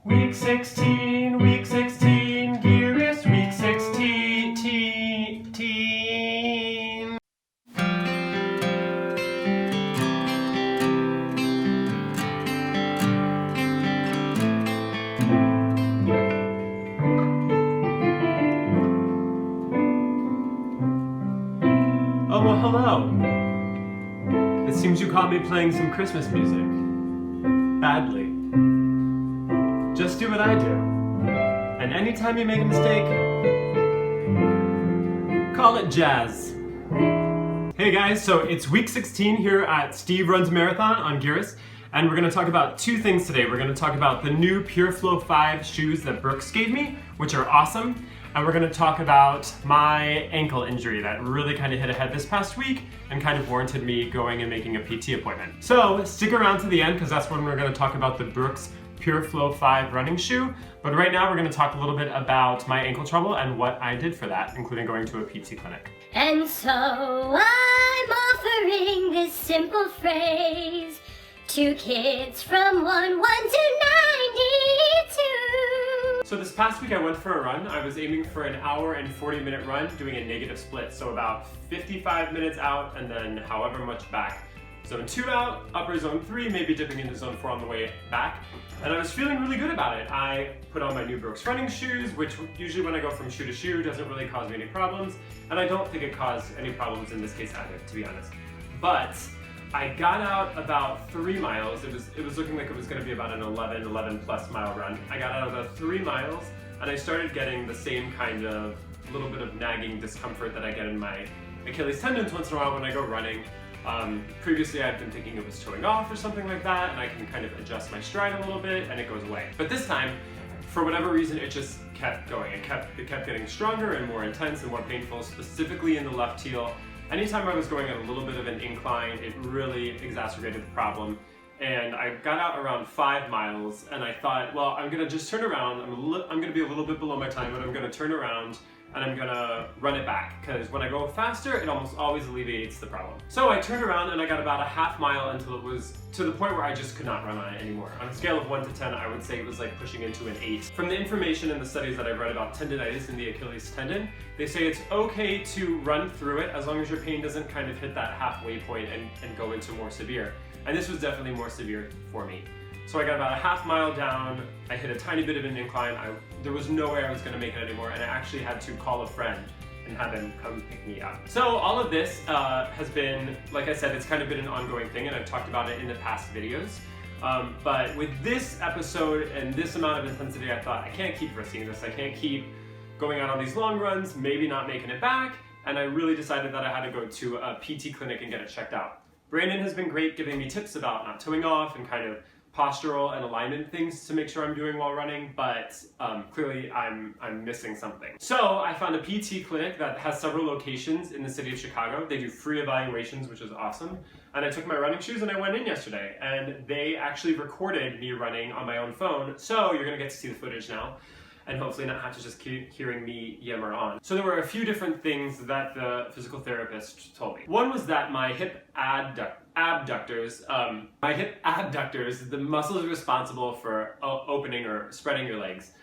Week 16, Gearist, week 16. Oh, well, hello. It seems you caught me playing some Christmas music. Badly. Just do what I do. And anytime you make a mistake, call it jazz. Hey guys, so it's week 16 here at Steve Runs Marathon on Gearist, and we're going to talk about two things today. We're going to talk about the new Pure Flow 5 shoes that Brooks gave me, which are awesome, and we're going to talk about my ankle injury that really kind of hit ahead this past week and kind of warranted me going and making a PT appointment. So stick around to the end because that's when we're going to talk about the Brooks Pure Flow 5 running shoe. But right now we're going to talk a little bit about my ankle trouble and what I did for that, including going to a PT clinic. And so I'm offering this simple phrase to kids from 1 to 92. So this past week I went for a run. I was aiming for an hour and 40-minute run doing a negative split. So about 55 minutes out and then however much back. Zone 2 out, upper zone 3, maybe dipping into zone 4 on the way back. And I was feeling really good about it. I put on my new Brooks running shoes, which usually when I go from shoe to shoe doesn't really cause me any problems. And I don't think it caused any problems in this case either, to be honest. But I got out about 3 miles. It was looking like it was gonna be about an 11 plus mile run. I got out about 3 miles and I started getting the same kind of little bit of nagging discomfort that I get in my Achilles tendons once in a while when I go running. Previously I'd been thinking it was toeing off or something like that, and I can kind of adjust my stride a little bit and it goes away. But this time, for whatever reason, it just kept going. It kept getting stronger and more intense and more painful, specifically in the left heel. Anytime I was going at a little bit of an incline, it really exacerbated the problem. And I got out around 5 miles and I thought, well, I'm gonna just turn around. I'm gonna be a little bit below my time, but I'm gonna turn around and I'm gonna run it back, because when I go faster, it almost always alleviates the problem. So I turned around and I got about a half mile until it was to the point where I just could not run on it anymore. On a scale of 1 to 10, I would say it was like pushing into an 8. From the information and the studies that I've read about tendonitis in the Achilles tendon, they say it's okay to run through it as long as your pain doesn't kind of hit that halfway point and go into more severe. And this was definitely more severe for me. So I got about a half mile down, I hit a tiny bit of an incline, there was no way I was gonna make it anymore, and I actually had to call a friend and have him come pick me up. So all of this has been, like I said, it's kind of been an ongoing thing, and I've talked about it in the past videos. But with this episode and this amount of intensity, I thought, I can't keep risking this. I can't keep going out on these long runs, maybe not making it back, and I really decided that I had to go to a PT clinic and get it checked out. Brandon has been great giving me tips about not toeing off and kind of postural and alignment things to make sure I'm doing while running, but clearly I'm missing something. So I found a PT clinic that has several locations in the city of Chicago. They do free evaluations, which is awesome. And I took my running shoes and I went in yesterday, and they actually recorded me running on my own phone. So you're gonna get to see the footage now, and hopefully not have to just keep hearing me yammer on. So there were a few different things that the physical therapist told me. One was that my hip abductors, the muscles responsible for opening or spreading your legs,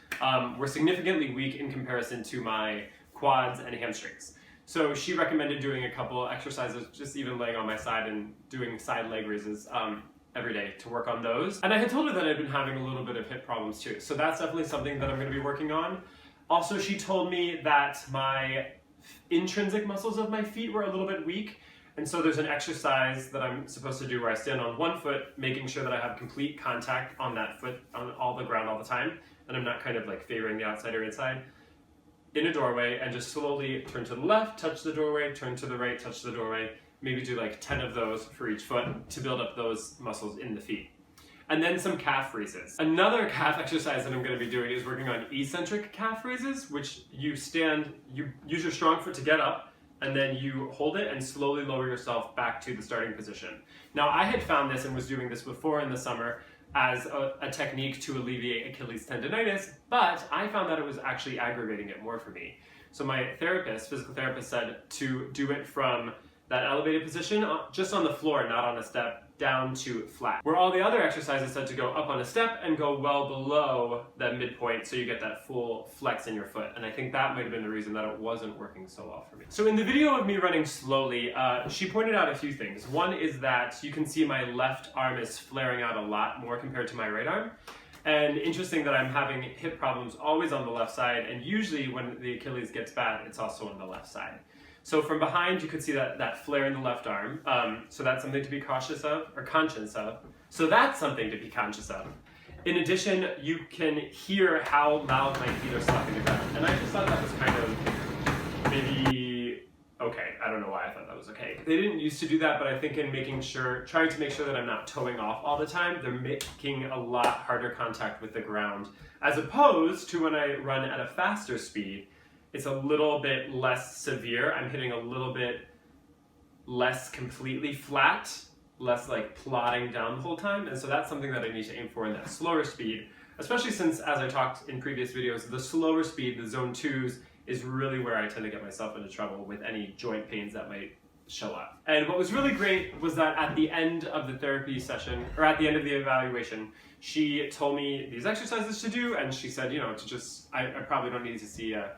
were significantly weak in comparison to my quads and hamstrings. So she recommended doing a couple exercises, just even laying on my side and doing side leg raises every day to work on those. And I had told her that I'd been having a little bit of hip problems too. So that's definitely something that I'm gonna be working on. Also, she told me that my intrinsic muscles of my feet were a little bit weak. And so there's an exercise that I'm supposed to do where I stand on one foot, making sure that I have complete contact on that foot, on all the ground all the time. And I'm not kind of like favoring the outside or inside. In a doorway, and just slowly turn to the left, touch the doorway, turn to the right, touch the doorway. Maybe do like 10 of those for each foot to build up those muscles in the feet. And then some calf raises. Another calf exercise that I'm gonna be doing is working on eccentric calf raises, which you use your strong foot to get up, and then you hold it and slowly lower yourself back to the starting position. Now I had found this and was doing this before in the summer as a technique to alleviate Achilles tendonitis, but I found that it was actually aggravating it more for me. So my physical therapist said to do it from that elevated position, just on the floor, not on a step down to flat. Where all the other exercises said to go up on a step and go well below that midpoint so you get that full flex in your foot. And I think that might have been the reason that it wasn't working so well for me. So in the video of me running slowly, she pointed out a few things. One is that you can see my left arm is flaring out a lot more compared to my right arm. And interesting that I'm having hip problems always on the left side, and usually when the Achilles gets bad, it's also on the left side. So from behind, you could see that flare in the left arm. So that's something to be cautious of, or conscious of. So that's something to be conscious of. In addition, you can hear how loud my feet are slapping the ground. And I just thought that was kind of maybe okay. I don't know why I thought that was okay. They didn't used to do that, but I think in trying to make sure that I'm not toeing off all the time, they're making a lot harder contact with the ground. As opposed to when I run at a faster speed, it's a little bit less severe. I'm hitting a little bit less completely flat, less like plodding down the whole time. And so that's something that I need to aim for in that slower speed, especially since, as I talked in previous videos, the slower speed, the zone 2s, is really where I tend to get myself into trouble with any joint pains that might show up. And what was really great was that at the end of the therapy session, or at the end of the evaluation, she told me these exercises to do, and she said, you know, to just, I probably don't need to see a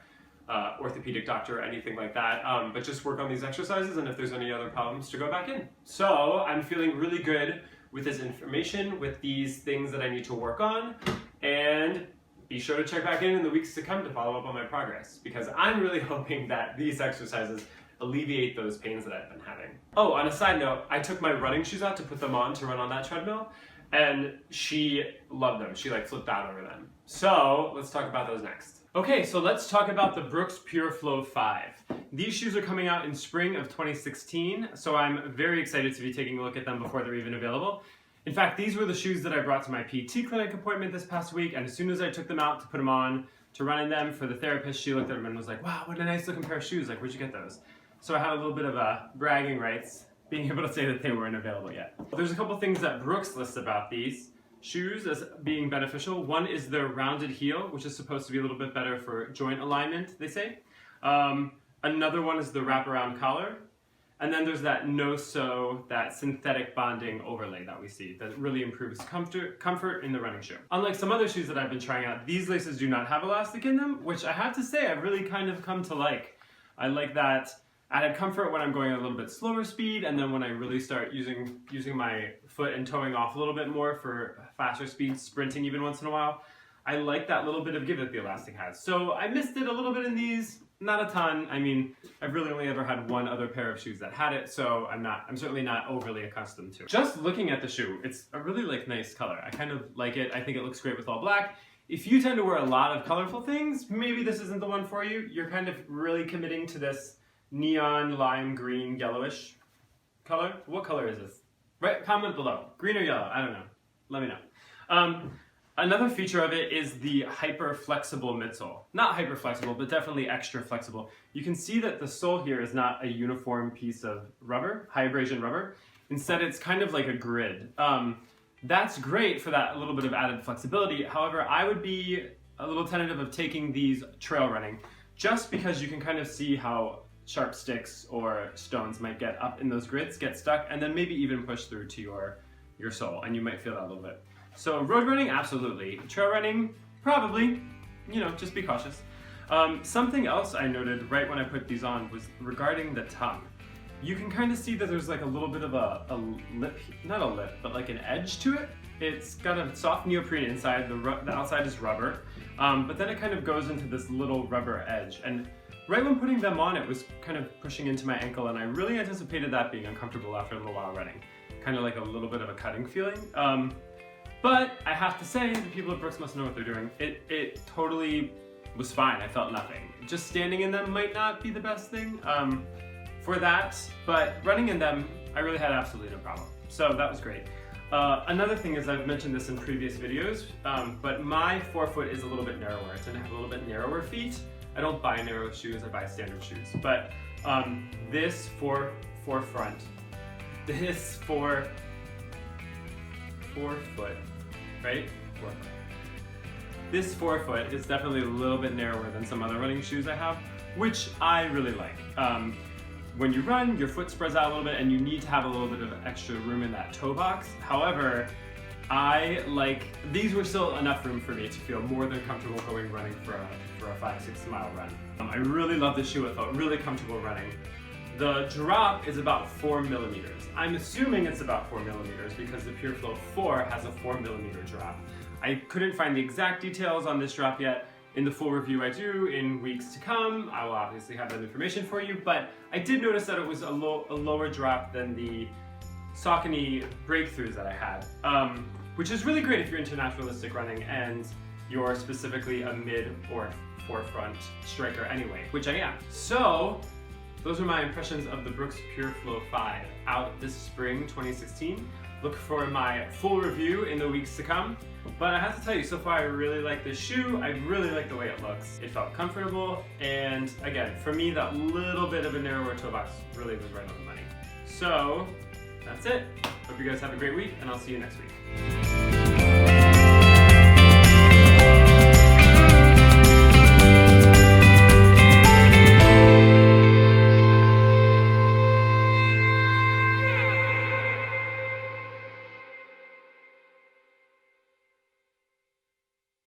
orthopedic doctor or anything like that, but just work on these exercises, and if there's any other problems, to go back in. So I'm feeling really good with this information, with these things that I need to work on, and be sure to check back in the weeks to come to follow up on my progress, because I'm really hoping that these exercises alleviate those pains that I've been having. Oh, on a side note, I took my running shoes out to put them on to run on that treadmill, and she loved them. She like flipped out over them. So let's talk about those next. Okay, so let's talk about the Brooks Pure Flow 5. These shoes are coming out in spring of 2016, so I'm very excited to be taking a look at them before they're even available. In fact, these were the shoes that I brought to my PT clinic appointment this past week, and as soon as I took them out to put them on, to run in them for the therapist, she looked at them and was like, wow, what a nice looking pair of shoes, like where'd you get those? So I had a little bit of bragging rights, being able to say that they weren't available yet. There's a couple things that Brooks lists about these shoes as being beneficial. One is their rounded heel, which is supposed to be a little bit better for joint alignment, they say. Another one is the wraparound collar. And then there's that no-sew, that synthetic bonding overlay that we see that really improves comfort in the running shoe. Unlike some other shoes that I've been trying out, these laces do not have elastic in them, which I have to say I've really kind of come to like. I like that added comfort when I'm going at a little bit slower speed, and then when I really start using my foot and toeing off a little bit more for faster speeds, sprinting even once in a while, I like that little bit of give that the elastic has. So I missed it a little bit in these, not a ton. I mean, I've really only ever had one other pair of shoes that had it, so I'm certainly not overly accustomed to it. Just looking at the shoe, it's a really nice color. I kind of like it. I think it looks great with all black. If you tend to wear a lot of colorful things, maybe this isn't the one for you. You're kind of really committing to this neon lime green yellowish color. What color is this? Right, comment below. Green or yellow? I don't know. Let me know. Another feature of it is the hyper flexible midsole. Not hyper flexible, but definitely extra flexible. You can see that the sole here is not a uniform piece of rubber, high abrasion rubber. Instead, it's kind of like a grid. That's great for that little bit of added flexibility. However, I would be a little tentative of taking these trail running, just because you can kind of see how sharp sticks or stones might get up in those grids, get stuck, and then maybe even push through to your sole, and you might feel that a little bit. So road running, absolutely. Trail running, probably. You know, just be cautious. Something else I noted right when I put these on was regarding the tongue. You can kind of see that there's like a little bit of a lip, not a lip, but like an edge to it. It's got a soft neoprene inside, the outside is rubber, but then it kind of goes into this little rubber edge. And right when putting them on, it was kind of pushing into my ankle, and I really anticipated that being uncomfortable after a little while running. Kind of like a little bit of a cutting feeling. But I have to say, the people at Brooks must know what they're doing. It totally was fine. I felt nothing. Just standing in them might not be the best thing for that, but running in them, I really had absolutely no problem. So that was great. Another thing is, I've mentioned this in previous videos, but my forefoot is a little bit narrower. I tend to have a little bit narrower feet. I don't buy narrow shoes, I buy standard shoes. But this forefoot, right? Forefoot. This forefoot is definitely a little bit narrower than some other running shoes I have, which I really like. when you run, your foot spreads out a little bit and you need to have a little bit of extra room in that toe box. However, these were still enough room for me to feel more than comfortable going running for a 5-6 mile run. I really love the shoe. It felt really comfortable running. The drop is about 4 millimeters. I'm assuming it's about 4 millimeters because the PureFlow 4 has a 4 millimeter drop. I couldn't find the exact details on this drop yet. In the full review I do in weeks to come, I will obviously have that information for you, but I did notice that it was a lower drop than the Saucony breakthroughs that I had, which is really great if you're into naturalistic running and you're specifically a mid or forefront striker anyway, which I am. So, those are my impressions of the Brooks PureFlow 5 out this spring 2016. Look for my full review in the weeks to come. But I have to tell you, so far I really like this shoe. I really like the way it looks. It felt comfortable, and again, for me, that little bit of a narrower toe box really was right on the money. So, that's it. Hope you guys have a great week, and I'll see you next week.